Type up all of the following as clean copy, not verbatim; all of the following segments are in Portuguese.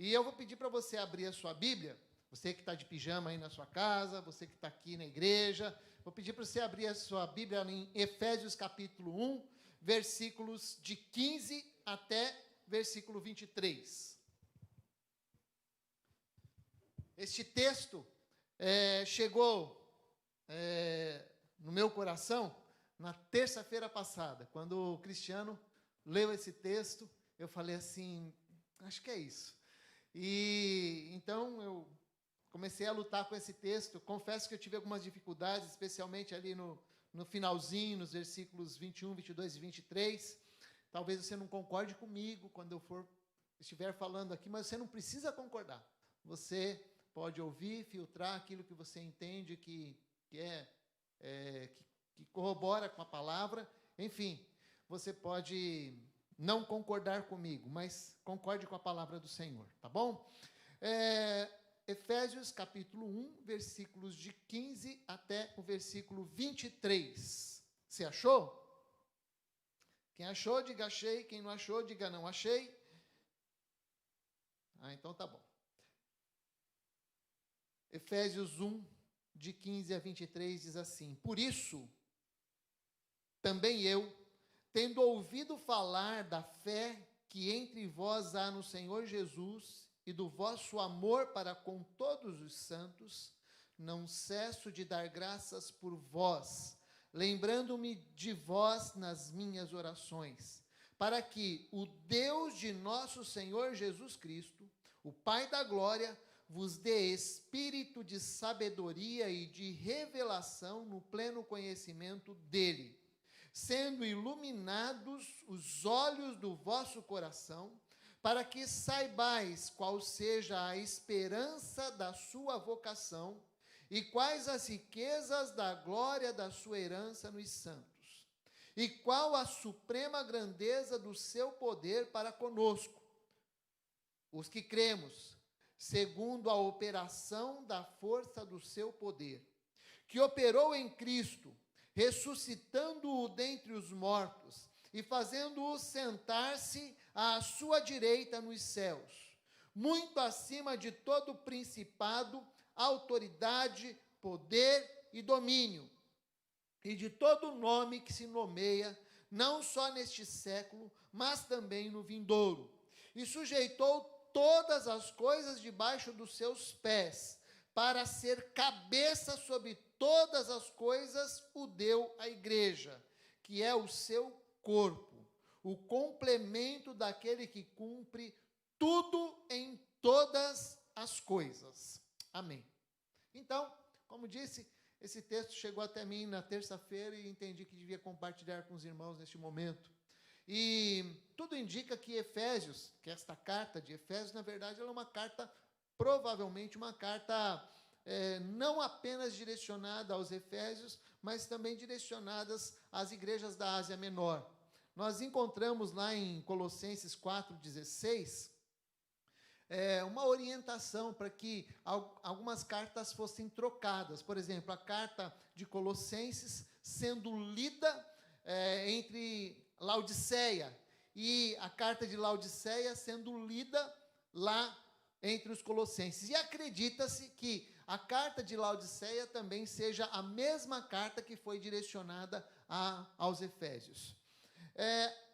E eu vou pedir para você abrir a sua Bíblia, você que está de pijama aí na sua casa, você que está aqui na igreja, vou pedir para você abrir a sua Bíblia em Efésios capítulo 1, versículos de 15 até versículo 23. Este texto chegou no meu coração na terça-feira passada, quando o Cristiano leu esse texto, eu falei assim, acho que é isso. E então eu comecei a lutar com esse texto. Confesso que eu tive algumas dificuldades, especialmente ali no finalzinho, nos versículos 21, 22 e 23. Talvez você não concorde comigo quando eu estiver falando aqui, mas você não precisa concordar. Você pode ouvir, filtrar aquilo que você entende que corrobora com a palavra. Enfim, você pode não concordar comigo, mas concorde com a palavra do Senhor, tá bom? Efésios capítulo 1, versículos de 15 até o versículo 23. Você achou? Quem achou, diga achei. Quem não achou, diga não achei. Então tá bom. Efésios 1, de 15 a 23, diz assim: Por isso, também eu, tendo ouvido falar da fé que entre vós há no Senhor Jesus e do vosso amor para com todos os santos, não cesso de dar graças por vós, lembrando-me de vós nas minhas orações, para que o Deus de nosso Senhor Jesus Cristo, o Pai da glória, vos dê espírito de sabedoria e de revelação no pleno conhecimento dele, sendo iluminados os olhos do vosso coração, para que saibais qual seja a esperança da sua vocação e quais as riquezas da glória da sua herança nos santos, e qual a suprema grandeza do seu poder para conosco, os que cremos, segundo a operação da força do seu poder, que operou em Cristo, ressuscitando-o dentre os mortos e fazendo-o sentar-se à sua direita nos céus, muito acima de todo principado, autoridade, poder e domínio, e de todo nome que se nomeia, não só neste século, mas também no vindouro, e sujeitou todas as coisas debaixo dos seus pés, para ser cabeça sobre todas as coisas, o deu à igreja, que é o seu corpo, o complemento daquele que cumpre tudo em todas as coisas. Amém. Então, como disse, esse texto chegou até mim na terça-feira e entendi que devia compartilhar com os irmãos neste momento. E tudo indica que Efésios, que esta carta de Efésios, na verdade, ela é uma carta, provavelmente uma carta não apenas direcionada aos Efésios, mas também direcionadas às igrejas da Ásia Menor. Nós encontramos lá em Colossenses 4,16, uma orientação para que algumas cartas fossem trocadas. Por exemplo, a carta de Colossenses sendo lida entre Laodiceia, e a carta de Laodiceia sendo lida lá entre os colossenses. E acredita-se que a carta de Laodiceia também seja a mesma carta que foi direcionada aos Efésios.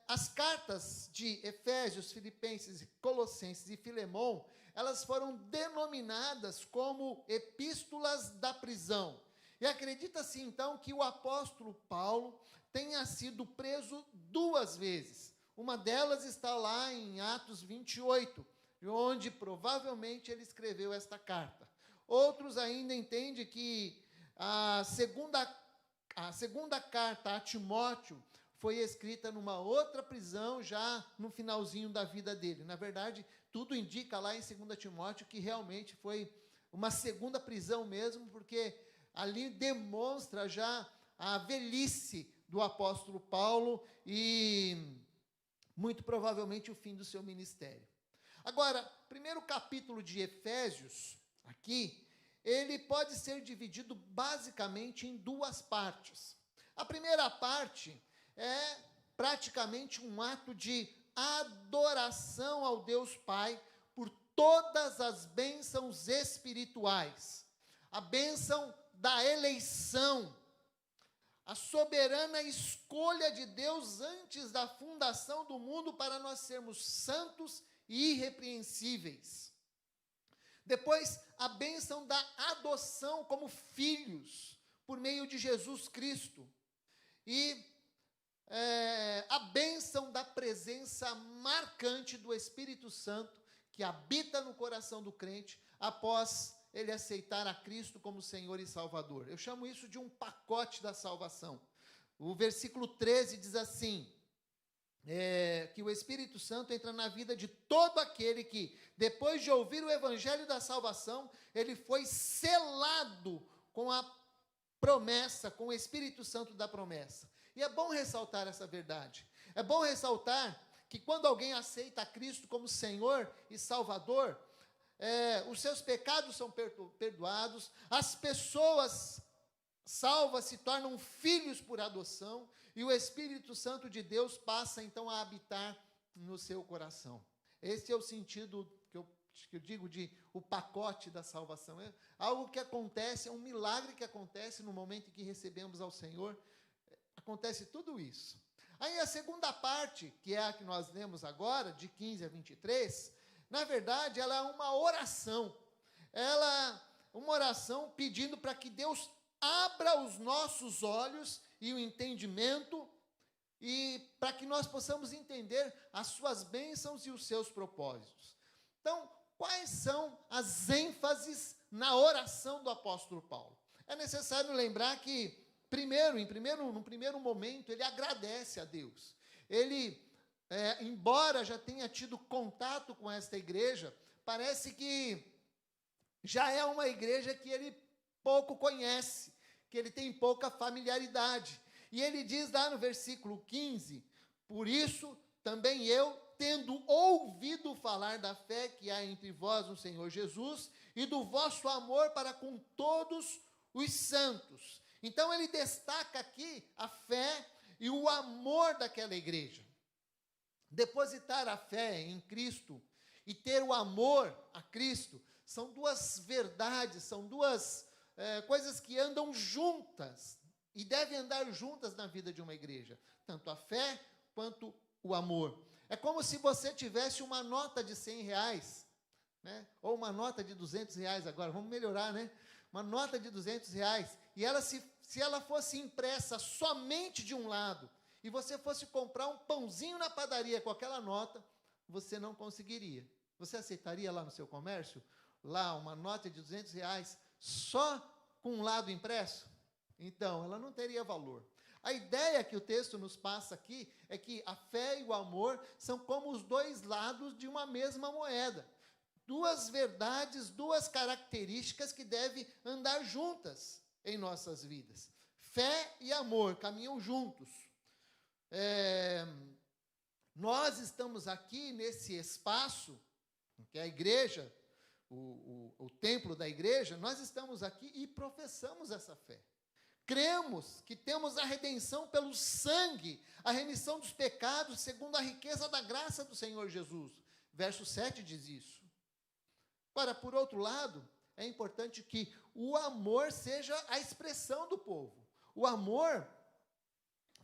As cartas de Efésios, Filipenses, Colossenses e Filemão, elas foram denominadas como epístolas da prisão. E acredita-se, então, que o apóstolo Paulo tenha sido preso 2 vezes. Uma delas está lá em Atos 28, onde provavelmente ele escreveu esta carta. Outros ainda entendem que a segunda carta a Timóteo foi escrita numa outra prisão, já no finalzinho da vida dele. Na verdade, tudo indica lá em 2 Timóteo que realmente foi uma segunda prisão mesmo, porque ali demonstra já a velhice do apóstolo Paulo e muito provavelmente o fim do seu ministério. Agora, primeiro capítulo de Efésios, aqui, ele pode ser dividido basicamente em 2 partes. A primeira parte é praticamente um ato de adoração ao Deus Pai por todas as bênçãos espirituais. A bênção da eleição, a soberana escolha de Deus antes da fundação do mundo para nós sermos santos e irrepreensíveis. Depois, a bênção da adoção como filhos, por meio de Jesus Cristo. E a bênção da presença marcante do Espírito Santo, que habita no coração do crente, após ele aceitar a Cristo como Senhor e Salvador. Eu chamo isso de um pacote da salvação. O versículo 13 diz assim, que o Espírito Santo entra na vida de todo aquele que, depois de ouvir o evangelho da salvação, ele foi selado com a promessa, com o Espírito Santo da promessa. E é bom ressaltar essa verdade. É bom ressaltar que quando alguém aceita a Cristo como Senhor e Salvador, os seus pecados são perdoados, as pessoas salvas se tornam filhos por adoção, e o Espírito Santo de Deus passa então a habitar no seu coração. Esse é o sentido que eu digo de o pacote da salvação. É algo que acontece, é um milagre que acontece no momento em que recebemos ao Senhor. Acontece tudo isso. Aí a segunda parte, que é a que nós lemos agora, de 15 a 23, na verdade, ela é uma oração. Uma oração pedindo para que Deus abra os nossos olhos e o entendimento, e para que nós possamos entender as suas bênçãos e os seus propósitos. Então, quais são as ênfases na oração do apóstolo Paulo? É necessário lembrar que, num primeiro momento, ele agradece a Deus. Ele, embora já tenha tido contato com esta igreja, parece que já é uma igreja que ele pouco conhece, que ele tem pouca familiaridade. E ele diz lá no versículo 15, por isso também eu, tendo ouvido falar da fé que há entre vós no Senhor Jesus, e do vosso amor para com todos os santos. Então ele destaca aqui a fé e o amor daquela igreja. Depositar a fé em Cristo e ter o amor a Cristo são duas verdades, são duas coisas que andam juntas e devem andar juntas na vida de uma igreja, tanto a fé quanto o amor. É como se você tivesse uma nota de R$100, né? Ou uma nota de R$200 agora, vamos melhorar, né? Uma nota de R$200, e ela, se ela fosse impressa somente de um lado, e você fosse comprar um pãozinho na padaria com aquela nota, você não conseguiria. Você aceitaria lá no seu comércio, lá uma nota de R$200, só com um lado impresso? Então, ela não teria valor. A ideia que o texto nos passa aqui é que a fé e o amor são como os dois lados de uma mesma moeda. Duas verdades, duas características que devem andar juntas em nossas vidas. Fé e amor caminham juntos. Nós estamos aqui nesse espaço, que é a igreja, o templo da igreja, nós estamos aqui e professamos essa fé. Cremos que temos a redenção pelo sangue, a remissão dos pecados, segundo a riqueza da graça do Senhor Jesus. Verso 7 diz isso. Agora, por outro lado, é importante que o amor seja a expressão do povo. O amor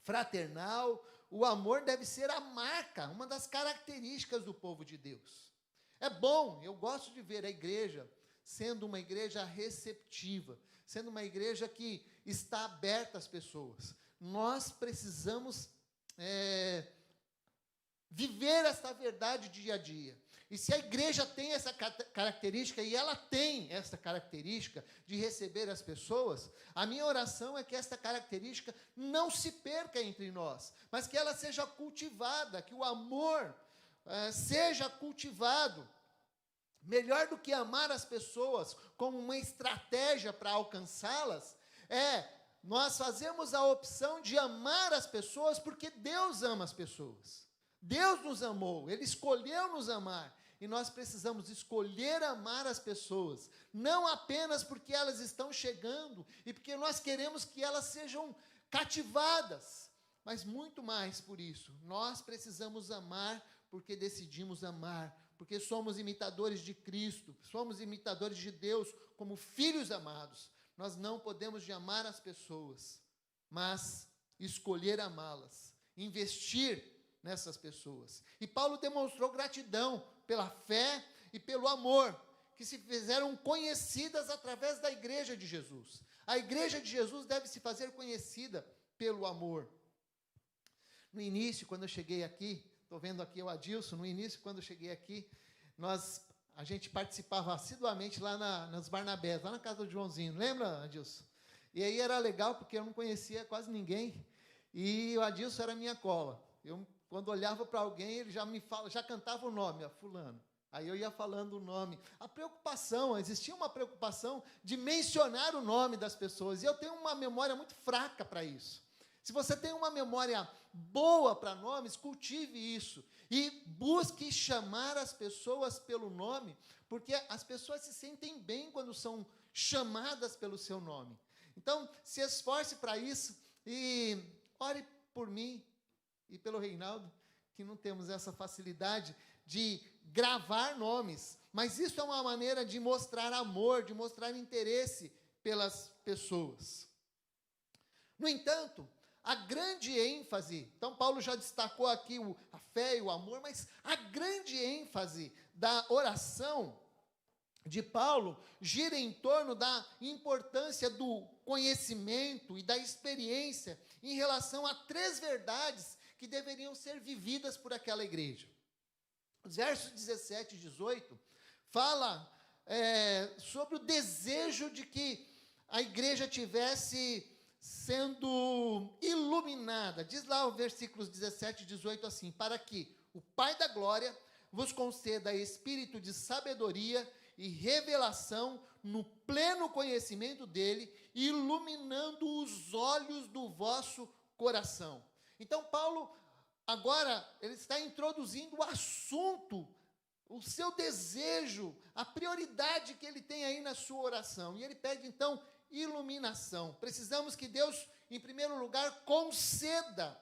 fraternal, o amor deve ser a marca, uma das características do povo de Deus. É bom, eu gosto de ver a igreja sendo uma igreja receptiva, sendo uma igreja que está aberta às pessoas. Nós precisamos viver essa verdade dia a dia. E se a igreja tem essa característica, e ela tem essa característica de receber as pessoas, a minha oração é que essa característica não se perca entre nós, mas que ela seja cultivada, que o amor seja cultivado. Melhor do que amar as pessoas como uma estratégia para alcançá-las, nós fazemos a opção de amar as pessoas porque Deus ama as pessoas. Deus nos amou, Ele escolheu nos amar, e nós precisamos escolher amar as pessoas, não apenas porque elas estão chegando, e porque nós queremos que elas sejam cativadas, mas muito mais por isso, nós precisamos amar porque decidimos amar, porque somos imitadores de Cristo, somos imitadores de Deus como filhos amados. Nós não podemos amar as pessoas, mas escolher amá-las, investir nessas pessoas. E Paulo demonstrou gratidão pela fé e pelo amor, que se fizeram conhecidas através da igreja de Jesus. A igreja de Jesus deve se fazer conhecida pelo amor. No início, quando eu cheguei aqui, estou vendo aqui o Adilson, no início, quando eu cheguei aqui, a gente participava assiduamente lá nas Barnabés, lá na casa do Joãozinho, lembra, Adilson? E aí era legal, porque eu não conhecia quase ninguém, e o Adilson era minha cola. Eu, quando olhava para alguém, ele já cantava o nome, fulano. Aí eu ia falando o nome. Existia uma preocupação de mencionar o nome das pessoas, e eu tenho uma memória muito fraca para isso. Se você tem uma memória boa para nomes, cultive isso, e busque chamar as pessoas pelo nome, porque as pessoas se sentem bem quando são chamadas pelo seu nome. Então, se esforce para isso, e ore por mim e pelo Reinaldo, que não temos essa facilidade de gravar nomes, mas isso é uma maneira de mostrar amor, de mostrar interesse pelas pessoas. No entanto, a grande ênfase, então Paulo já destacou aqui a fé e o amor, mas a grande ênfase da oração de Paulo gira em torno da importância do conhecimento e da experiência em relação a 3 verdades que deveriam ser vividas por aquela igreja. Os versos 17 e 18 fala sobre o desejo de que a igreja tivesse sendo iluminada. Diz lá o versículos 17 e 18 assim: para que o Pai da glória vos conceda espírito de sabedoria e revelação no pleno conhecimento dele, iluminando os olhos do vosso coração. Então Paulo, agora, ele está introduzindo o assunto, o seu desejo, a prioridade que ele tem aí na sua oração. E ele pede, então, iluminação. Precisamos que Deus, em primeiro lugar, conceda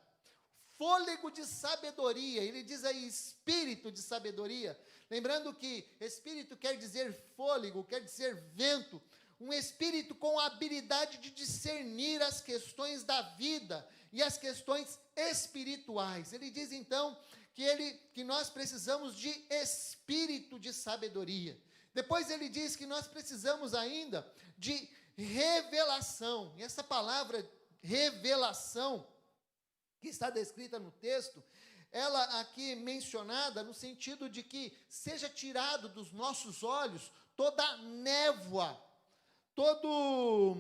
fôlego de sabedoria. Ele diz aí, espírito de sabedoria. Lembrando que espírito quer dizer fôlego, quer dizer vento. Um espírito com a habilidade de discernir as questões da vida e as questões espirituais. Ele diz então que nós precisamos de espírito de sabedoria. Depois ele diz que nós precisamos ainda de revelação. E essa palavra revelação, que está descrita no texto, ela aqui mencionada no sentido de que seja tirado dos nossos olhos toda névoa, todo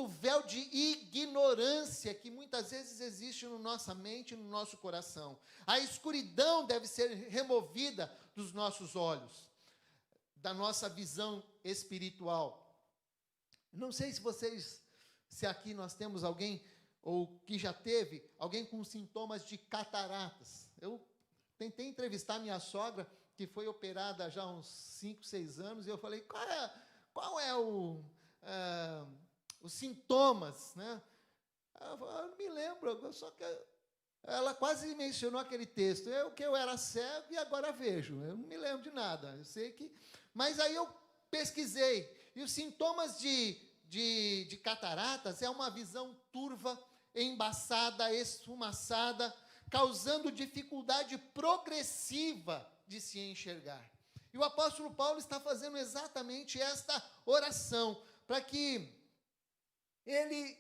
véu de ignorância que muitas vezes existe na nossa mente e no nosso coração. A escuridão deve ser removida dos nossos olhos, da nossa visão espiritual. Não sei se aqui nós temos alguém, ou que já teve, alguém com sintomas de cataratas. Eu tentei entrevistar minha sogra, que foi operada já há uns 5, 6 anos, e eu falei, qual é os sintomas, né? Ela falou, eu não me lembro, só que ela quase mencionou aquele texto, eu era cego e agora vejo, eu não me lembro de nada, eu sei que... Mas aí eu pesquisei, e os sintomas de cataratas é uma visão turva, embaçada, esfumaçada, causando dificuldade progressiva de se enxergar. E o apóstolo Paulo está fazendo exatamente esta oração, para que ele,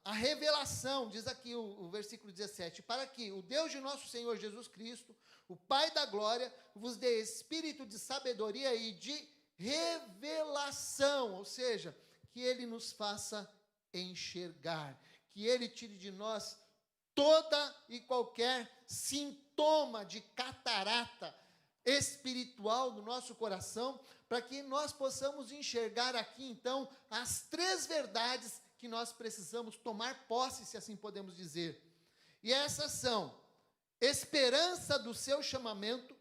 a revelação, diz aqui o versículo 17, para que o Deus de nosso Senhor Jesus Cristo, o Pai da glória, vos dê espírito de sabedoria e de revelação, ou seja, que ele nos faça enxergar, que ele tire de nós toda e qualquer sintoma de catarata espiritual do nosso coração, para que nós possamos enxergar aqui, então, as 3 verdades que nós precisamos tomar posse, se assim podemos dizer. E essas são: esperança do seu chamamento,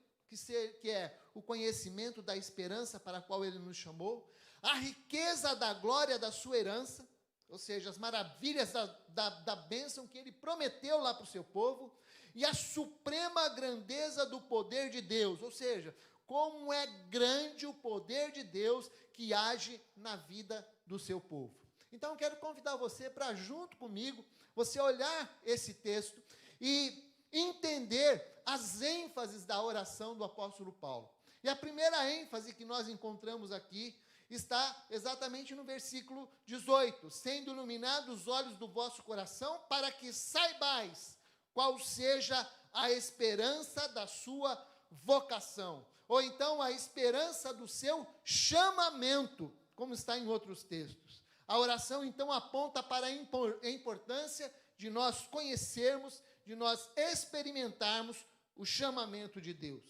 que é o conhecimento da esperança para a qual ele nos chamou, a riqueza da glória da sua herança, ou seja, as maravilhas da bênção que ele prometeu lá para o seu povo, e a suprema grandeza do poder de Deus, ou seja, como é grande o poder de Deus que age na vida do seu povo. Então, eu quero convidar você para, junto comigo, você olhar esse texto e entender as ênfases da oração do apóstolo Paulo. E a primeira ênfase que nós encontramos aqui está exatamente no versículo 18: sendo iluminados os olhos do vosso coração, para que saibais qual seja a esperança da sua vocação, ou então a esperança do seu chamamento, como está em outros textos. A oração então aponta para a importância de nós conhecermos, de nós experimentarmos o chamamento de Deus.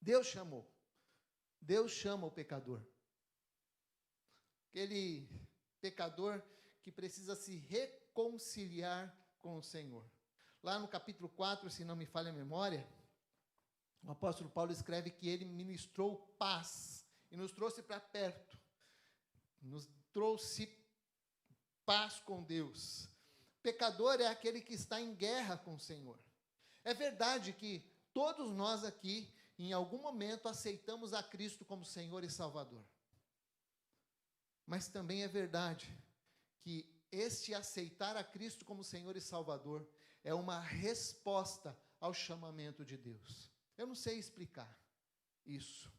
Deus chamou. Deus chama o pecador. Aquele pecador que precisa se reconciliar com o Senhor. Lá no capítulo 4, se não me falha a memória, o apóstolo Paulo escreve que ele ministrou paz e nos trouxe para perto, nos trouxe paz com Deus. Pecador é aquele que está em guerra com o Senhor. É verdade que todos nós aqui, em algum momento, aceitamos a Cristo como Senhor e Salvador. Mas também é verdade que este aceitar a Cristo como Senhor e Salvador é uma resposta ao chamamento de Deus. Eu não sei explicar isso.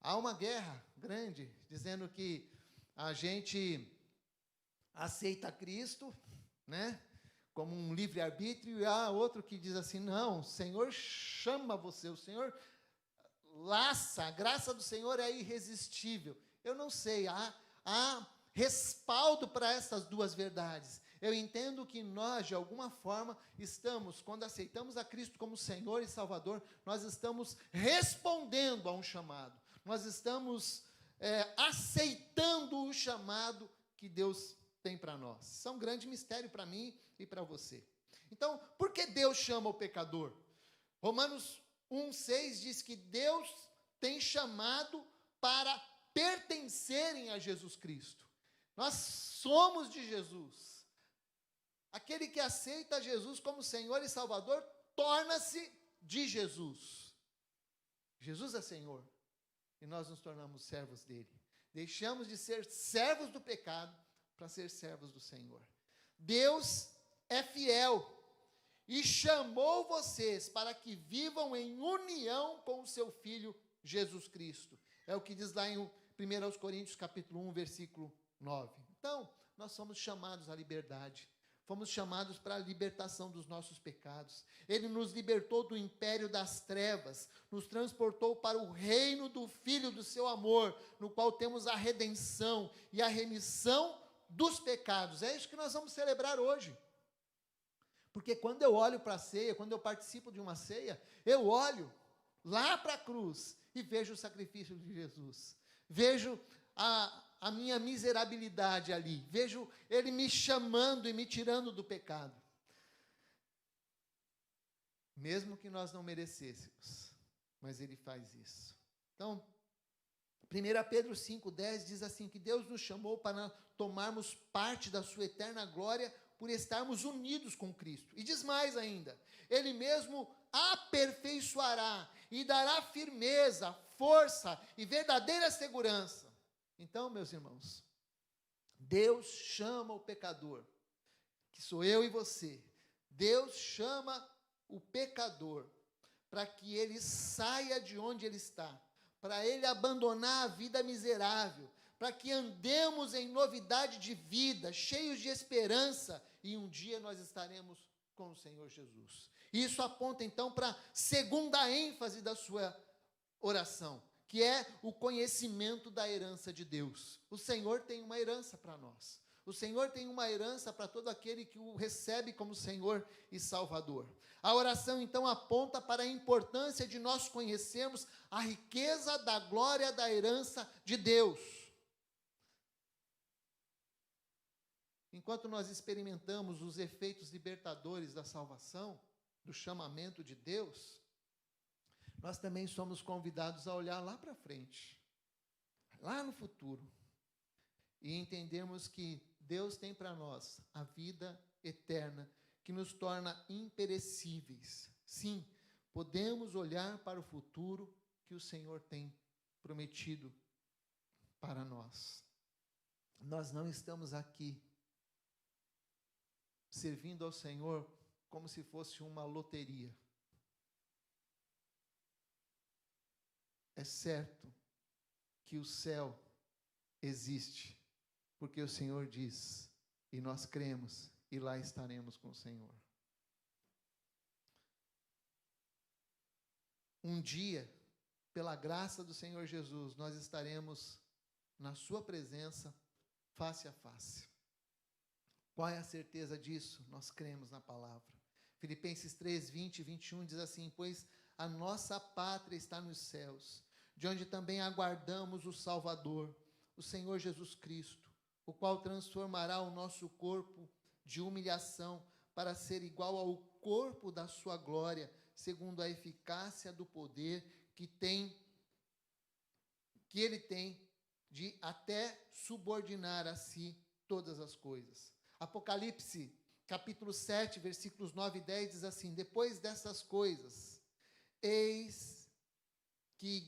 Há uma guerra grande dizendo que a gente aceita Cristo, né, como um livre-arbítrio, e há outro que diz assim: não, o Senhor chama você, o Senhor laça, a graça do Senhor é irresistível. Eu não sei, há respaldo para essas duas verdades. Eu entendo que nós, de alguma forma, estamos, quando aceitamos a Cristo como Senhor e Salvador, nós estamos respondendo a um chamado. Nós estamos aceitando o chamado que Deus tem para nós. Isso é um grande mistério para mim e para você. Então, por que Deus chama o pecador? Romanos 1,6 diz que Deus tem chamado para pertencerem a Jesus Cristo. Nós somos de Jesus. Aquele que aceita Jesus como Senhor e Salvador torna-se de Jesus. Jesus é Senhor e nós nos tornamos servos dele. Deixamos de ser servos do pecado para ser servos do Senhor. Deus é fiel e chamou vocês para que vivam em união com o seu Filho Jesus Cristo. É o que diz lá em 1 Coríntios capítulo 1, versículo 9. Então, nós somos chamados à liberdade. Fomos chamados para a libertação dos nossos pecados. Ele nos libertou do império das trevas, nos transportou para o reino do Filho do seu amor, no qual temos a redenção e a remissão dos pecados. É isso que nós vamos celebrar hoje. Porque quando eu olho para a ceia, quando eu participo de uma ceia, eu olho lá para a cruz e vejo o sacrifício de Jesus. Vejo a minha miserabilidade ali. Vejo Ele me chamando e me tirando do pecado. Mesmo que nós não merecêssemos, mas Ele faz isso. Então, 1 Pedro 5,10 diz assim, que Deus nos chamou para tomarmos parte da sua eterna glória por estarmos unidos com Cristo. E diz mais ainda, Ele mesmo aperfeiçoará e dará firmeza, força e verdadeira segurança. Então, meus irmãos, Deus chama o pecador, que sou eu e você. Deus chama o pecador para que ele saia de onde ele está, para ele abandonar a vida miserável, para que andemos em novidade de vida, cheios de esperança, e um dia nós estaremos com o Senhor Jesus. Isso aponta então para a segunda ênfase da sua oração, que é o conhecimento da herança de Deus. O Senhor tem uma herança para nós. O Senhor tem uma herança para todo aquele que o recebe como Senhor e Salvador. A oração, então, aponta para a importância de nós conhecermos a riqueza da glória da herança de Deus. Enquanto nós experimentamos os efeitos libertadores da salvação, do chamamento de Deus, nós também somos convidados a olhar lá para frente, lá no futuro, e entendermos que Deus tem para nós a vida eterna, que nos torna imperecíveis. Sim, podemos olhar para o futuro que o Senhor tem prometido para nós. Nós não estamos aqui servindo ao Senhor como se fosse uma loteria. É certo que o céu existe, porque o Senhor diz, e nós cremos, e lá estaremos com o Senhor. Um dia, pela graça do Senhor Jesus, nós estaremos na sua presença, face a face. Qual é a certeza disso? Nós cremos na palavra. Filipenses 3, 20 e 21 diz assim: pois a nossa pátria está nos céus, de onde também aguardamos o Salvador, o Senhor Jesus Cristo, o qual transformará o nosso corpo de humilhação para ser igual ao corpo da sua glória, segundo a eficácia do poder que ele tem de até subordinar a si todas as coisas. Apocalipse, capítulo 7, versículos 9 e 10 diz assim: depois dessas coisas, eis que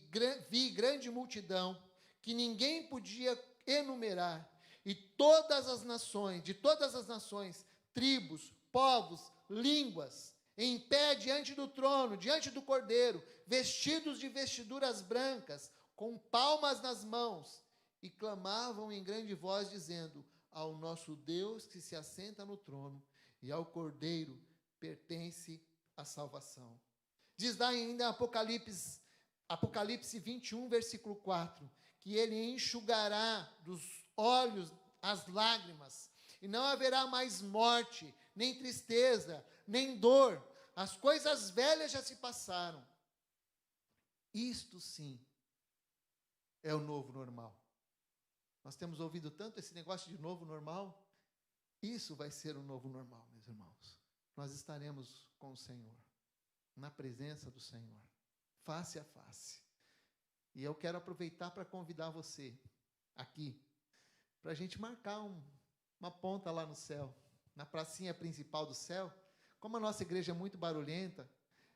vi grande multidão, que ninguém podia enumerar, e todas as nações, de todas as nações, tribos, povos, línguas, em pé diante do trono, diante do Cordeiro, vestidos de vestiduras brancas, com palmas nas mãos, e clamavam em grande voz, dizendo: ao nosso Deus que se assenta no trono, e ao Cordeiro pertence a salvação. Diz lá ainda Apocalipse 21, versículo 4, que ele enxugará dos olhos as lágrimas, e não haverá mais morte, nem tristeza, nem dor, as coisas velhas já se passaram. Isto sim é o novo normal. Nós temos ouvido tanto esse negócio de novo normal. Isso vai ser o novo normal, meus irmãos. Nós estaremos com o Senhor, na presença do Senhor, face a face. E eu quero aproveitar para convidar você aqui, para a gente marcar uma ponta lá no céu, na pracinha principal do céu. Como a nossa igreja é muito barulhenta,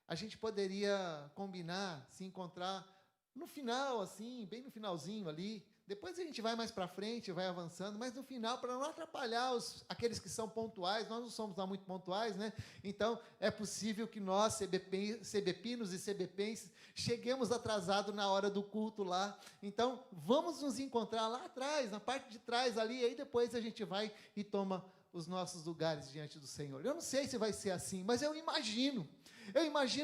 a gente poderia combinar, se encontrar no final, assim, bem no finalzinho ali. Depois a gente vai mais para frente, vai avançando, mas no final, para não atrapalhar aqueles que são pontuais, nós não somos lá muito pontuais, né? Então, é possível que nós, CBPinos e CBPenses, cheguemos atrasados na hora do culto lá. Então, vamos nos encontrar lá atrás, na parte de trás ali, e aí depois a gente vai e toma os nossos lugares diante do Senhor. Eu não sei se vai ser assim, mas eu imagino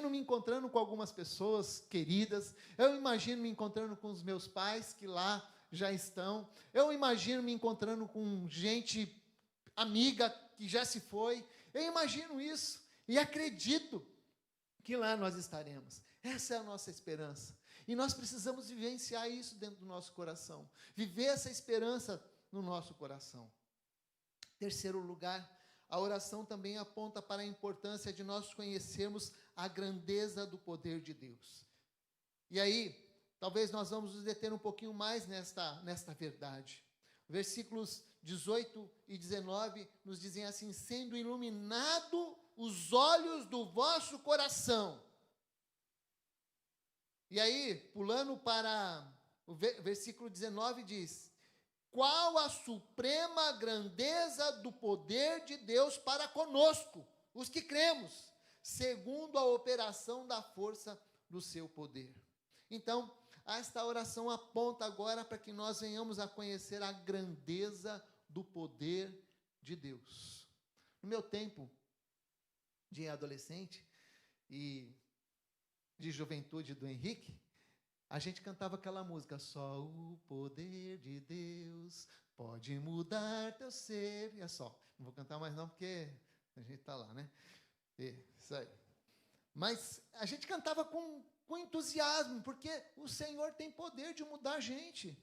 me encontrando com algumas pessoas queridas, eu imagino me encontrando com os meus pais que lá já estão, eu imagino me encontrando com gente amiga que já se foi, eu imagino isso, e acredito que lá nós estaremos. Essa é a nossa esperança, e nós precisamos vivenciar isso dentro do nosso coração, viver essa esperança no nosso coração. Terceiro lugar, a oração também aponta para a importância de nós conhecermos a grandeza do poder de Deus. E aí, talvez nós vamos nos deter um pouquinho mais nesta verdade. Versículos 18 e 19 nos dizem assim: sendo iluminado os olhos do vosso coração. E aí, pulando para o versículo 19, diz: qual a suprema grandeza do poder de Deus para conosco, os que cremos, segundo a operação da força do seu poder. Então, esta oração aponta agora para que nós venhamos a conhecer a grandeza do poder de Deus. No meu tempo de adolescente e de juventude do Henrique, a gente cantava aquela música: só o poder de Deus pode mudar teu ser. E é só. Não vou cantar mais não, porque a gente está lá, né? Isso aí. Mas a gente cantava com entusiasmo, porque o Senhor tem poder de mudar a gente.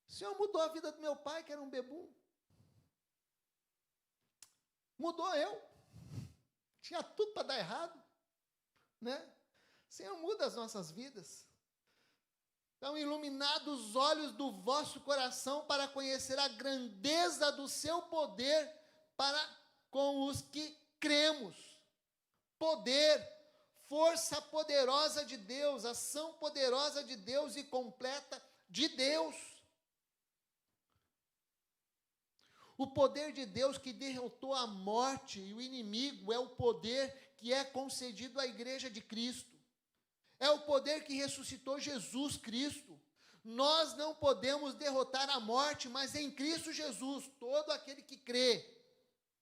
O Senhor mudou a vida do meu pai, que era um bebum. Mudou eu. Tinha tudo para dar errado, né? O Senhor muda as nossas vidas. Então, iluminados os olhos do vosso coração para conhecer a grandeza do seu poder para com os que cremos. Poder, força poderosa de Deus, ação poderosa de Deus e completa de Deus. O poder de Deus que derrotou a morte e o inimigo é o poder que é concedido à igreja de Cristo. É o poder que ressuscitou Jesus Cristo. Nós não podemos derrotar a morte, mas em Cristo Jesus, todo aquele que crê,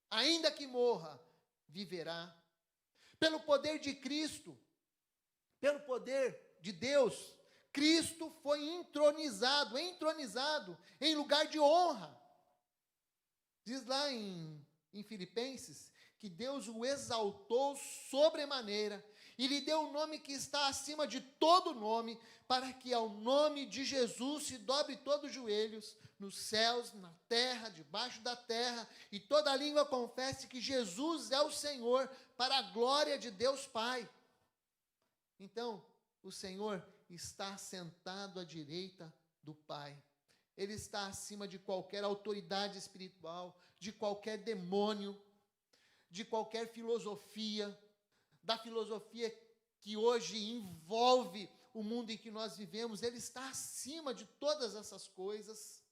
ainda que morra, viverá. Pelo poder de Cristo, pelo poder de Deus, Cristo foi entronizado em lugar de honra. Diz lá em Filipenses que Deus o exaltou sobremaneira e lhe deu o nome que está acima de todo nome, para que ao nome de Jesus se dobre todos os joelhos, nos céus, na terra, debaixo da terra, e toda língua confesse que Jesus é o Senhor, para a glória de Deus Pai. Então, o Senhor está sentado à direita do Pai. Ele está acima de qualquer autoridade espiritual, de qualquer demônio, de qualquer filosofia, da filosofia que hoje envolve o mundo em que nós vivemos. Ele está acima de todas essas coisas.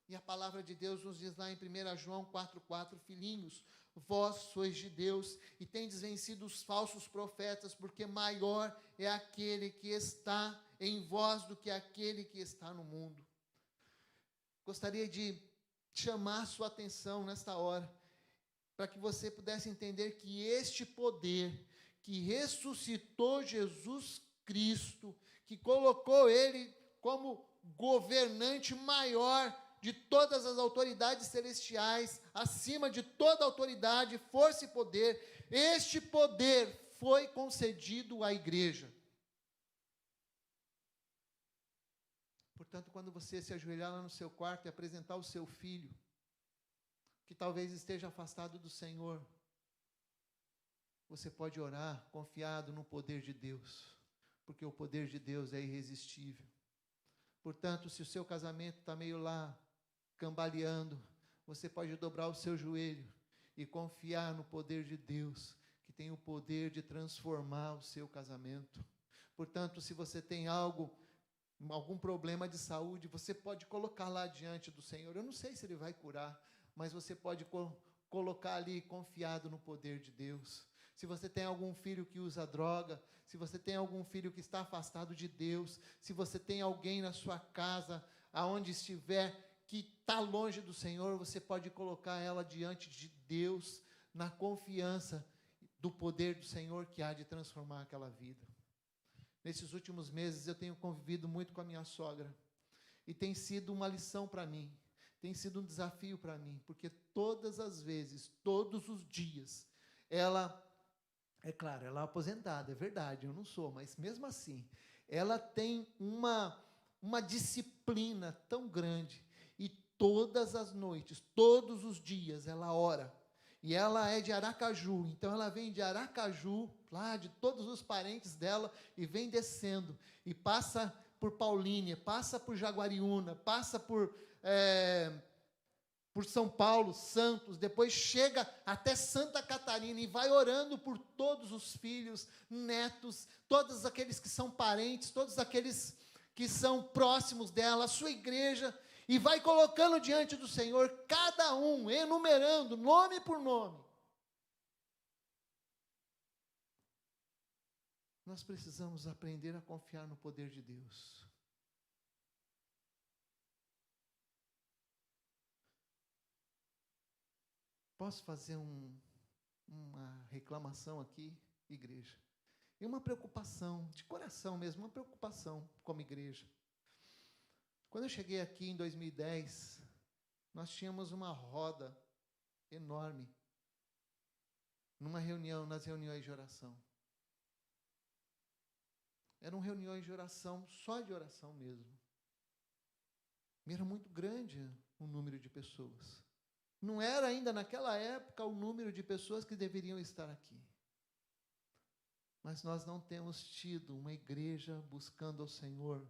E a palavra de Deus nos diz lá em 1 João 4,4, filhinhos, vós sois de Deus e tendes vencido os falsos profetas, porque maior é aquele que está em vós do que aquele que está no mundo. Gostaria de chamar sua atenção nesta hora, para que você pudesse entender que este poder que ressuscitou Jesus Cristo, que colocou ele como governante maior de todas as autoridades celestiais, acima de toda autoridade, força e poder, este poder foi concedido à igreja. Portanto, quando você se ajoelhar lá no seu quarto e apresentar o seu filho, que talvez esteja afastado do Senhor, você pode orar confiado no poder de Deus, porque o poder de Deus é irresistível. Portanto, se o seu casamento está meio lá, cambaleando, você pode dobrar o seu joelho e confiar no poder de Deus, que tem o poder de transformar o seu casamento. Portanto, se você tem algum problema de saúde, você pode colocar lá diante do Senhor. Eu não sei se Ele vai curar, mas você pode colocar ali confiado no poder de Deus. Se você tem algum filho que usa droga, se você tem algum filho que está afastado de Deus, se você tem alguém na sua casa, aonde estiver, que está longe do Senhor, você pode colocar ela diante de Deus, na confiança do poder do Senhor que há de transformar aquela vida. Nesses últimos meses eu tenho convivido muito com a minha sogra, e tem sido uma lição para mim, tem sido um desafio para mim, porque todas as vezes, todos os dias, ela, é claro, ela é aposentada, é verdade, eu não sou, mas mesmo assim, ela tem uma disciplina tão grande, e todas as noites, todos os dias, ela ora. E ela é de Aracaju, então ela vem de Aracaju, lá de todos os parentes dela, e vem descendo, e passa por Paulínia, passa por Jaguariúna, passa por São Paulo, Santos, depois chega até Santa Catarina, e vai orando por todos os filhos, netos, todos aqueles que são parentes, todos aqueles que são próximos dela, a sua igreja, e vai colocando diante do Senhor, cada um, enumerando, nome por nome. Nós precisamos aprender a confiar no poder de Deus. Posso fazer uma reclamação aqui, igreja? E uma preocupação, de coração mesmo, uma preocupação como igreja. Quando eu cheguei aqui em 2010, nós tínhamos uma roda enorme, nas reuniões de oração. Eram reuniões de oração, só de oração mesmo. E era muito grande o número de pessoas. Não era ainda naquela época o número de pessoas que deveriam estar aqui. Mas nós não temos tido uma igreja buscando ao Senhor,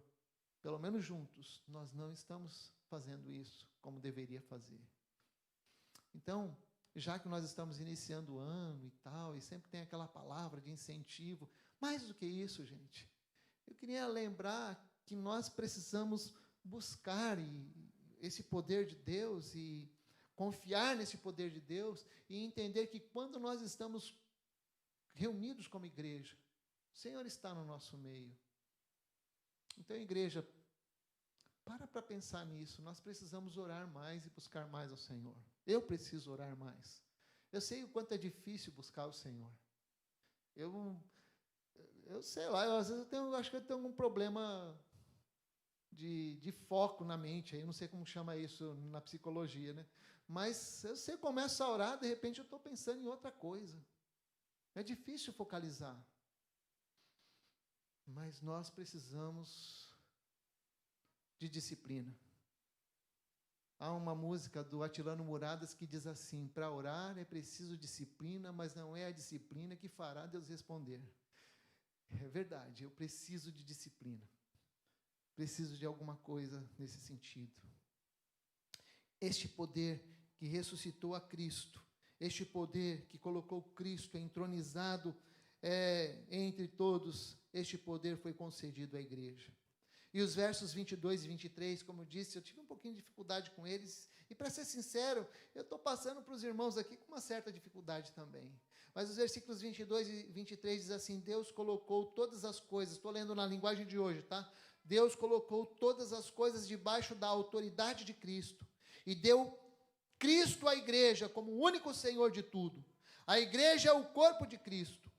pelo menos juntos, nós não estamos fazendo isso como deveria fazer. Então, já que nós estamos iniciando o ano e tal, e sempre tem aquela palavra de incentivo, mais do que isso, gente, eu queria lembrar que nós precisamos buscar esse poder de Deus e confiar nesse poder de Deus e entender que quando nós estamos reunidos como igreja, o Senhor está no nosso meio. Então, igreja, para pensar nisso, nós precisamos orar mais e buscar mais ao Senhor. Eu preciso orar mais. Eu sei o quanto é difícil buscar o Senhor. Eu sei lá, às vezes acho que eu tenho algum problema de foco na mente, aí não sei como chama isso na psicologia, né? Mas eu começo a orar, de repente eu estou pensando em outra coisa. É difícil focalizar. Mas nós precisamos de disciplina. Há uma música do Atilano Muradas que diz assim: para orar é preciso disciplina, mas não é a disciplina que fará Deus responder. É verdade, eu preciso de disciplina. Preciso de alguma coisa nesse sentido. Este poder que ressuscitou a Cristo, este poder que colocou Cristo entronizado entre todos, este poder foi concedido à igreja. E os versos 22 e 23, como eu disse, eu tive um pouquinho de dificuldade com eles, e para ser sincero, eu estou passando para os irmãos aqui com uma certa dificuldade também. Mas os versículos 22 e 23 diz assim: Deus colocou todas as coisas, estou lendo na linguagem de hoje, tá? Deus colocou todas as coisas debaixo da autoridade de Cristo, e deu Cristo à igreja como o único Senhor de tudo. A igreja é o corpo de Cristo.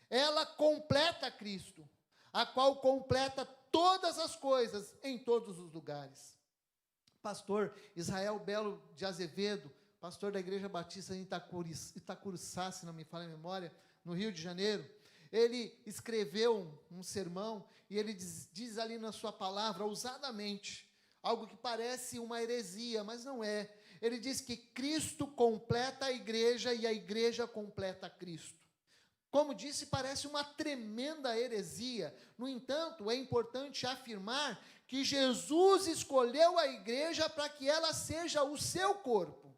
Ela completa Cristo, a qual completa todas as coisas em todos os lugares. Pastor Israel Belo de Azevedo, pastor da Igreja Batista em Itacuruçá, se não me falha a memória, no Rio de Janeiro, ele escreveu um sermão e ele diz ali na sua palavra, ousadamente, algo que parece uma heresia, mas não é. Ele diz que Cristo completa a igreja e a igreja completa Cristo. Como disse, parece uma tremenda heresia. No entanto, é importante afirmar que Jesus escolheu a igreja para que ela seja o seu corpo.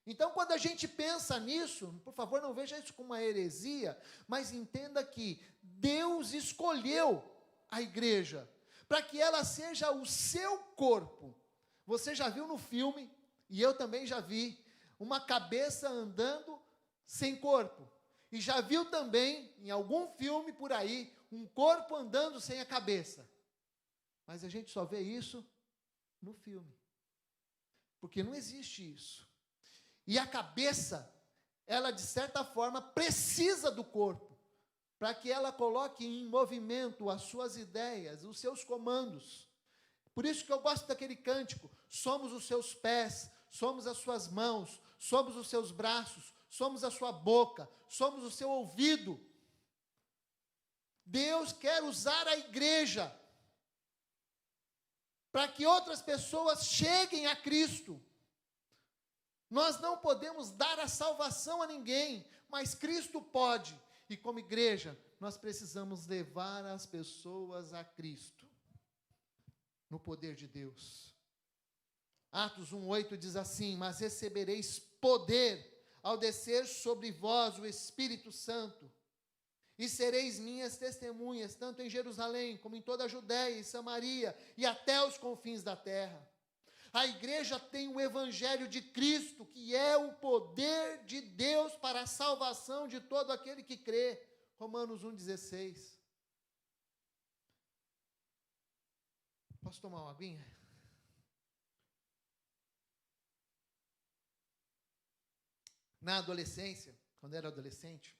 Então, quando a gente pensa nisso, por favor, não veja isso como uma heresia, mas entenda que Deus escolheu a igreja para que ela seja o seu corpo. Você já viu no filme, e eu também já vi, uma cabeça andando sem corpo. E já viu também, em algum filme por aí, um corpo andando sem a cabeça. Mas a gente só vê isso no filme. Porque não existe isso. E a cabeça, ela de certa forma precisa do corpo, para que ela coloque em movimento as suas ideias, os seus comandos. Por isso que eu gosto daquele cântico: somos os seus pés, somos as suas mãos, somos os seus braços, somos a sua boca, somos o seu ouvido. Deus quer usar a igreja para que outras pessoas cheguem a Cristo. Nós não podemos dar a salvação a ninguém, mas Cristo pode. E como igreja, nós precisamos levar as pessoas a Cristo, no poder de Deus. Atos 1:8 diz assim: mas recebereis poder ao descer sobre vós o Espírito Santo, e sereis minhas testemunhas, tanto em Jerusalém, como em toda a Judéia e Samaria, e até os confins da terra. A igreja tem o Evangelho de Cristo, que é o poder de Deus para a salvação de todo aquele que crê. Romanos 1,16. Posso tomar uma aguinha? Na adolescência, quando era adolescente,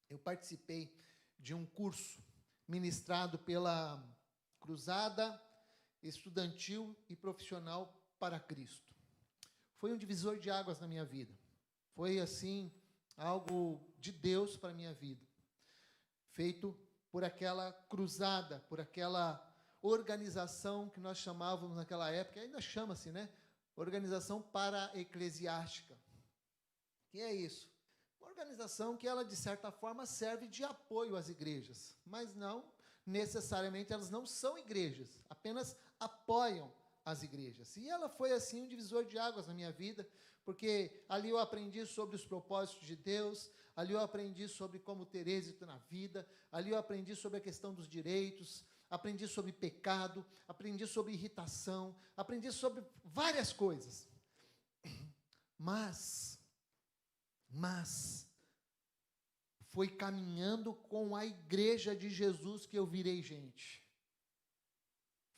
eu participei de um curso ministrado pela Cruzada Estudantil e Profissional para Cristo. Foi um divisor de águas na minha vida. Foi, assim, algo de Deus para a minha vida. Feito por aquela cruzada, por aquela organização que nós chamávamos naquela época, ainda chama-se, né? Organização Para-Eclesiástica. Que é isso? Uma organização que ela, de certa forma, serve de apoio às igrejas, mas não necessariamente, elas não são igrejas, apenas apoiam as igrejas. E ela foi, assim, um divisor de águas na minha vida, porque ali eu aprendi sobre os propósitos de Deus, ali eu aprendi sobre como ter êxito na vida, ali eu aprendi sobre a questão dos direitos, aprendi sobre pecado, aprendi sobre irritação, aprendi sobre várias coisas. Mas, foi caminhando com a igreja de Jesus que eu virei gente.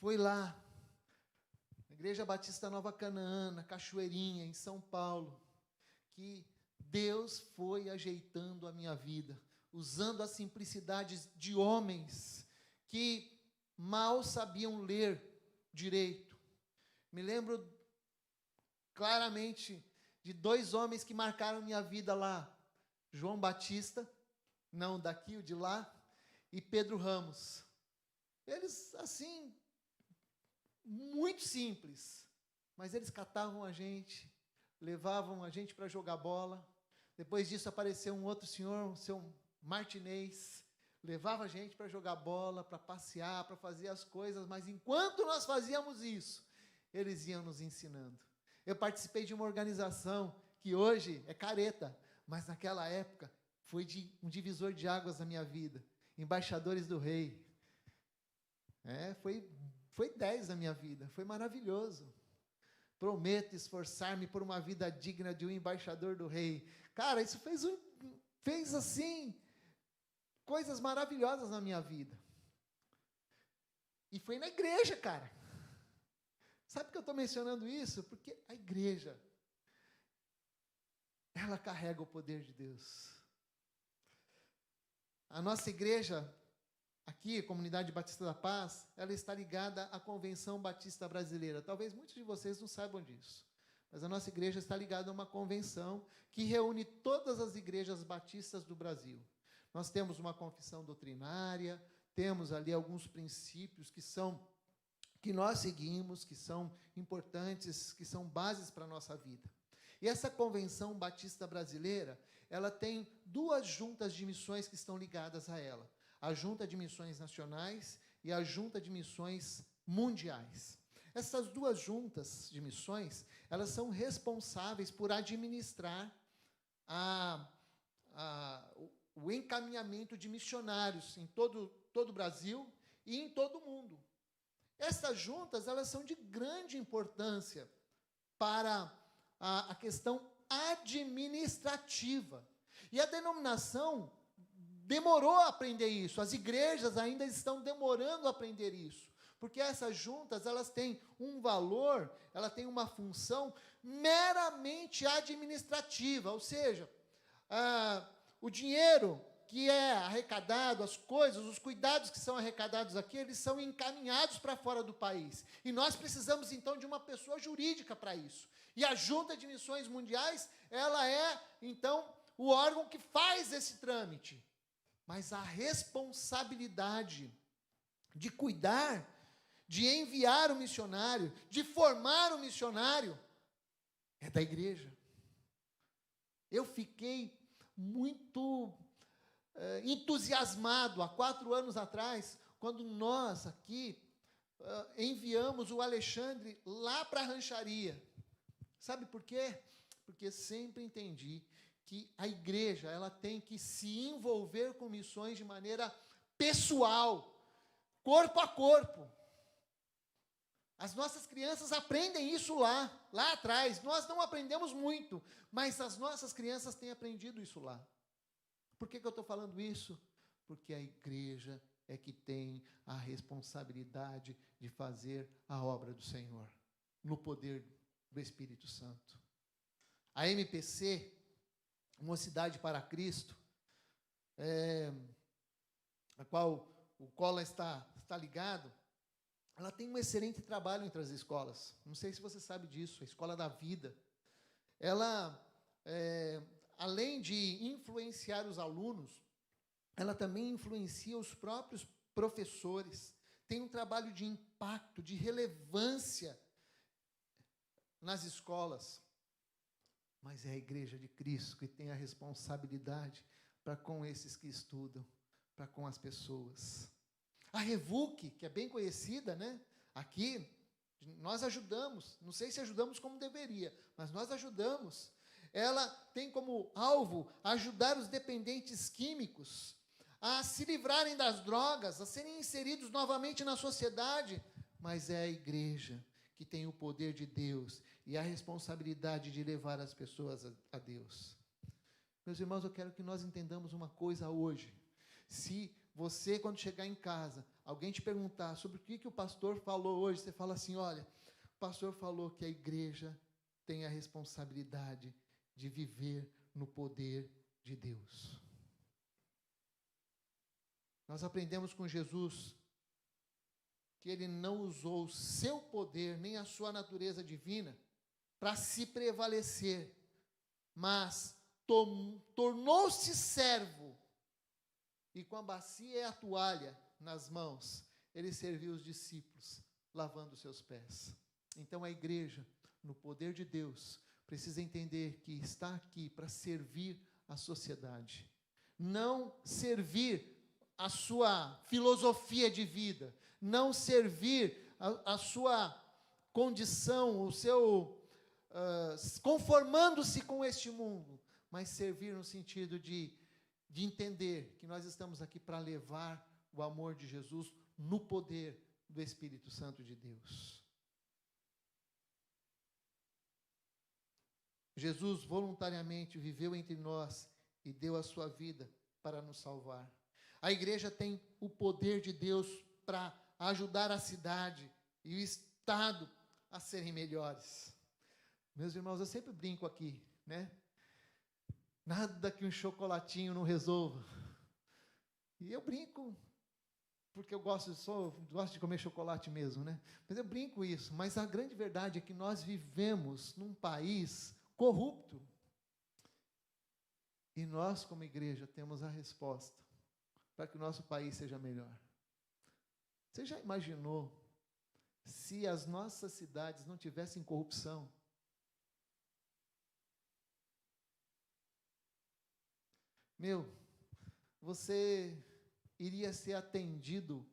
Foi lá, na Igreja Batista Nova Canaã, na Cachoeirinha, em São Paulo, que Deus foi ajeitando a minha vida, usando a simplicidade de homens que mal sabiam ler direito. Me lembro claramente de 2 homens que marcaram minha vida lá, João Batista, não daqui, o de lá, e Pedro Ramos. Eles, assim, muito simples, mas eles catavam a gente, levavam a gente para jogar bola. Depois disso apareceu um outro senhor, o seu Martinez, levava a gente para jogar bola, para passear, para fazer as coisas, mas enquanto nós fazíamos isso, eles iam nos ensinando. Eu participei de uma organização que hoje é careta, mas naquela época foi um divisor de águas na minha vida. Embaixadores do Rei. Foi 10 na minha vida, foi maravilhoso. Prometo esforçar-me por uma vida digna de um embaixador do Rei. Cara, isso fez assim, coisas maravilhosas na minha vida. E foi na igreja, cara. Sabe por que eu estou mencionando isso? Porque a igreja, ela carrega o poder de Deus. A nossa igreja, aqui, Comunidade Batista da Paz, ela está ligada à Convenção Batista Brasileira. Talvez muitos de vocês não saibam disso, mas a nossa igreja está ligada a uma convenção que reúne todas as igrejas batistas do Brasil. Nós temos uma confissão doutrinária, temos ali alguns princípios que nós seguimos, que são importantes, que são bases para a nossa vida. E essa Convenção Batista Brasileira, ela tem 2 juntas de missões que estão ligadas a ela. A Junta de Missões Nacionais e a Junta de Missões Mundiais. Essas 2 juntas de missões, elas são responsáveis por administrar o encaminhamento de missionários em todo o Brasil e em todo o mundo. Essas juntas, elas são de grande importância para a questão administrativa. E a denominação demorou a aprender isso. As igrejas ainda estão demorando a aprender isso. Porque essas juntas, elas têm um valor, ela tem uma função meramente administrativa. Ou seja, o dinheiro que é arrecadado, as coisas, os cuidados que são arrecadados aqui, eles são encaminhados para fora do país. E nós precisamos, então, de uma pessoa jurídica para isso. E a Junta de Missões Mundiais, ela é, então, o órgão que faz esse trâmite. Mas a responsabilidade de cuidar, de enviar o missionário, de formar o missionário, é da igreja. Eu fiquei muito entusiasmado há 4 anos atrás, quando nós aqui enviamos o Alexandre lá para a rancharia. Sabe por quê? Porque sempre entendi que a igreja, ela tem que se envolver com missões de maneira pessoal, corpo a corpo. As nossas crianças aprendem isso lá atrás. Nós não aprendemos muito, mas as nossas crianças têm aprendido isso lá. Por que eu estou falando isso? Porque a igreja é que tem a responsabilidade de fazer a obra do Senhor, no poder do Espírito Santo. A MPC, Mocidade para Cristo, a qual o Cola está ligado, ela tem um excelente trabalho entre as escolas. Não sei se você sabe disso, a Escola da Vida. Ela, além de influenciar os alunos, ela também influencia os próprios professores. Tem um trabalho de impacto, de relevância nas escolas. Mas é a Igreja de Cristo que tem a responsabilidade para com esses que estudam, para com as pessoas. A REVUC, que é bem conhecida, né? Aqui, Nós ajudamos, não sei se ajudamos como deveria, mas nós ajudamos. Ela tem como alvo ajudar os dependentes químicos a se livrarem das drogas, a serem inseridos novamente na sociedade, mas é a igreja que tem o poder de Deus e a responsabilidade de levar as pessoas a Deus. Meus irmãos, eu quero que nós entendamos uma coisa hoje. Se você, quando chegar em casa, alguém te perguntar sobre o que o pastor falou hoje, você fala assim: olha, o pastor falou que a igreja tem a responsabilidade de viver no poder de Deus. Nós aprendemos com Jesus que ele não usou o seu poder, nem a sua natureza divina, para se prevalecer, mas tornou-se servo, e com a bacia e a toalha nas mãos, ele serviu os discípulos, lavando os seus pés. Então a igreja, no poder de Deus, precisa entender que está aqui para servir a sociedade, não servir a sua filosofia de vida, não servir a sua condição, o seu conformando-se com este mundo, mas servir no sentido de entender que nós estamos aqui para levar o amor de Jesus no poder do Espírito Santo de Deus. Jesus voluntariamente viveu entre nós e deu a sua vida para nos salvar. A igreja tem o poder de Deus para ajudar a cidade e o estado a serem melhores. Meus irmãos, eu sempre brinco aqui, né? Nada que um chocolatinho não resolva. E eu brinco, porque eu gosto de comer chocolate mesmo, né? Mas eu brinco isso. Mas a grande verdade é que nós vivemos num país corrupto. E nós, como igreja, temos a resposta para que o nosso país seja melhor. Você já imaginou se as nossas cidades não tivessem corrupção? Você iria ser atendido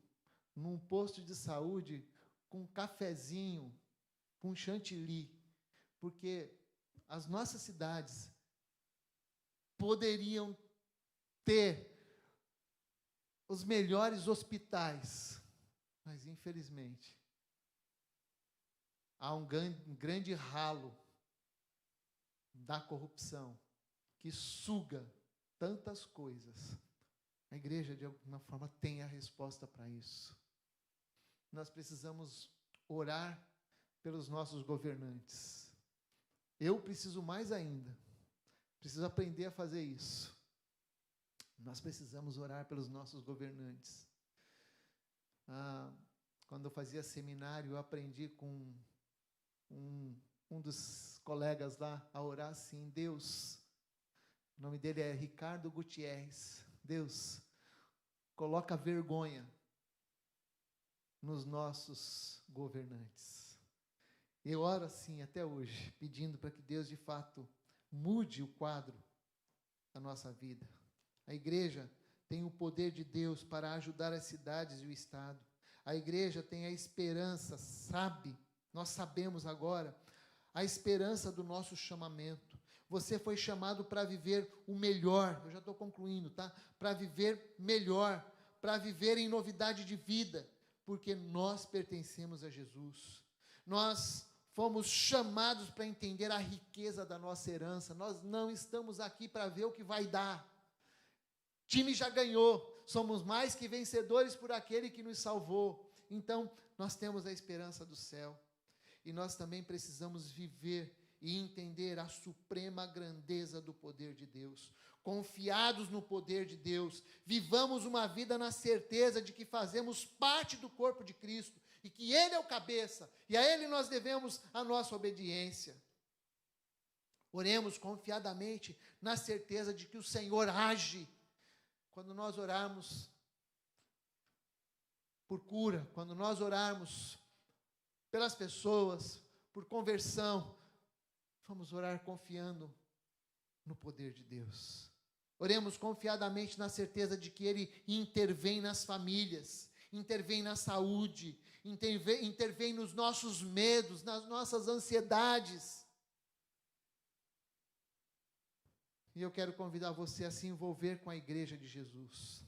num posto de saúde com um cafezinho, com chantilly, porque as nossas cidades poderiam ter os melhores hospitais, mas infelizmente há um grande ralo da corrupção que suga tantas coisas. A igreja, de alguma forma, tem a resposta para isso. Nós precisamos orar pelos nossos governantes. Eu preciso mais ainda. Preciso aprender a fazer isso. Nós precisamos orar pelos nossos governantes. Quando eu fazia seminário, eu aprendi com um dos colegas lá a orar assim: Deus, o nome dele é Ricardo Gutierrez. Deus, coloca vergonha nos nossos governantes. Eu oro assim até hoje, pedindo para que Deus de fato mude o quadro da nossa vida. A igreja tem o poder de Deus para ajudar as cidades e o estado. A igreja tem a esperança, nós sabemos agora, a esperança do nosso chamamento. Você foi chamado para viver o melhor, eu já estou concluindo, tá? Para viver melhor, para viver em novidade de vida, porque nós pertencemos a Jesus. Nós fomos chamados para entender a riqueza da nossa herança. Nós não estamos aqui para ver o que vai dar. O time já ganhou, somos mais que vencedores por aquele que nos salvou. Então, nós temos a esperança do céu. E nós também precisamos viver e entender a suprema grandeza do poder de Deus. Confiados no poder de Deus, vivamos uma vida na certeza de que fazemos parte do corpo de Cristo e que Ele é o cabeça, e a Ele nós devemos a nossa obediência. Oremos confiadamente na certeza de que o Senhor age. Quando nós orarmos por cura, quando nós orarmos pelas pessoas, por conversão, vamos orar confiando no poder de Deus. Oremos confiadamente na certeza de que Ele intervém nas famílias, intervém na saúde, intervém nos nossos medos, nas nossas ansiedades. E eu quero convidar você a se envolver com a igreja de Jesus,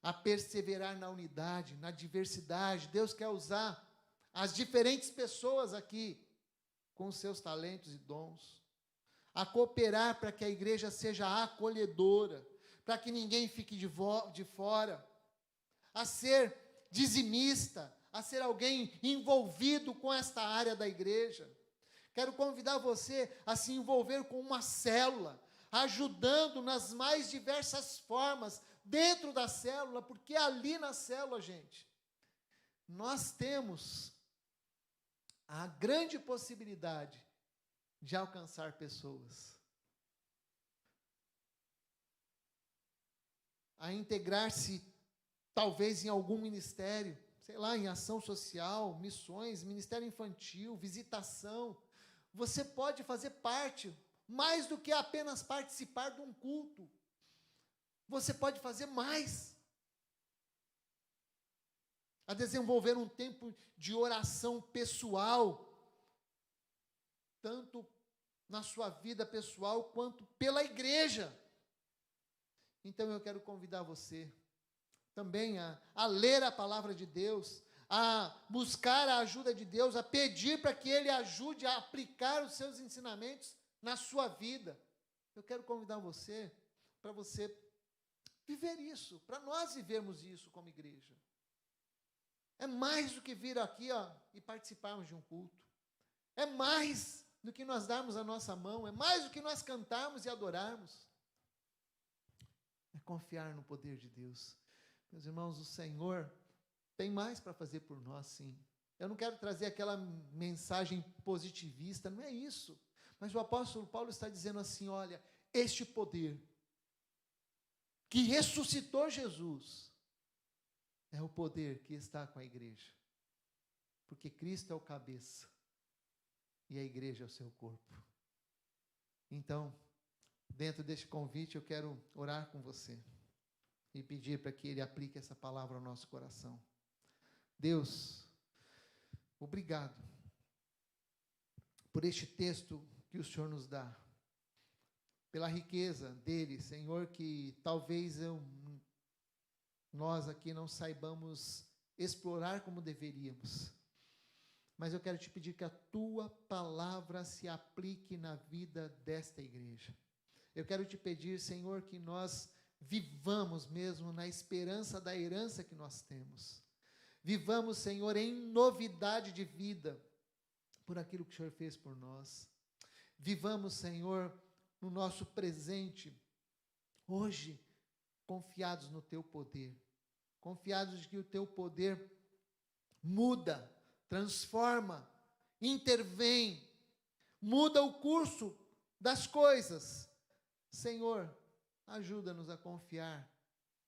a perseverar na unidade, na diversidade. Deus quer usar as diferentes pessoas aqui, com seus talentos e dons, a cooperar para que a igreja seja acolhedora, para que ninguém fique de fora, a ser dizimista, a ser alguém envolvido com esta área da igreja. Quero convidar você a se envolver com uma célula, ajudando nas mais diversas formas, dentro da célula, porque ali na célula, gente, nós temos a grande possibilidade de alcançar pessoas, a integrar-se talvez em algum ministério, sei lá, em ação social, missões, ministério infantil, visitação. Você pode fazer parte, mais do que apenas participar de um culto. Você pode fazer mais, a desenvolver um tempo de oração pessoal, tanto na sua vida pessoal, quanto pela igreja. Então eu quero convidar você também a ler a palavra de Deus, a buscar a ajuda de Deus, a pedir para que Ele ajude a aplicar os seus ensinamentos na sua vida. Eu quero convidar você, para você viver isso, para nós vivermos isso como igreja. É mais do que vir aqui e participarmos de um culto. É mais do que nós darmos a nossa mão, é mais do que nós cantarmos e adorarmos. É confiar no poder de Deus. Meus irmãos, o Senhor tem mais para fazer por nós, sim. Eu não quero trazer aquela mensagem positivista, não é isso. Mas o apóstolo Paulo está dizendo assim, olha, este poder que ressuscitou Jesus é o poder que está com a igreja. Porque Cristo é o cabeça e a igreja é o seu corpo. Então, dentro deste convite, eu quero orar com você e pedir para que Ele aplique essa palavra ao nosso coração. Deus, obrigado por este texto que o Senhor nos dá, pela riqueza dele, Senhor, que talvez nós aqui não saibamos explorar como deveríamos. Mas eu quero te pedir que a tua palavra se aplique na vida desta igreja. Eu quero te pedir, Senhor, que nós vivamos mesmo na esperança da herança que nós temos. Vivamos, Senhor, em novidade de vida, por aquilo que o Senhor fez por nós. Vivamos, Senhor, no nosso presente, hoje, confiados no teu poder. Confiados de que o teu poder muda, transforma, intervém, muda o curso das coisas. Senhor, ajuda-nos a confiar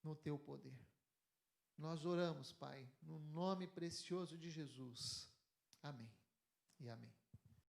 no teu poder. Nós oramos, Pai, no nome precioso de Jesus. Amém e amém.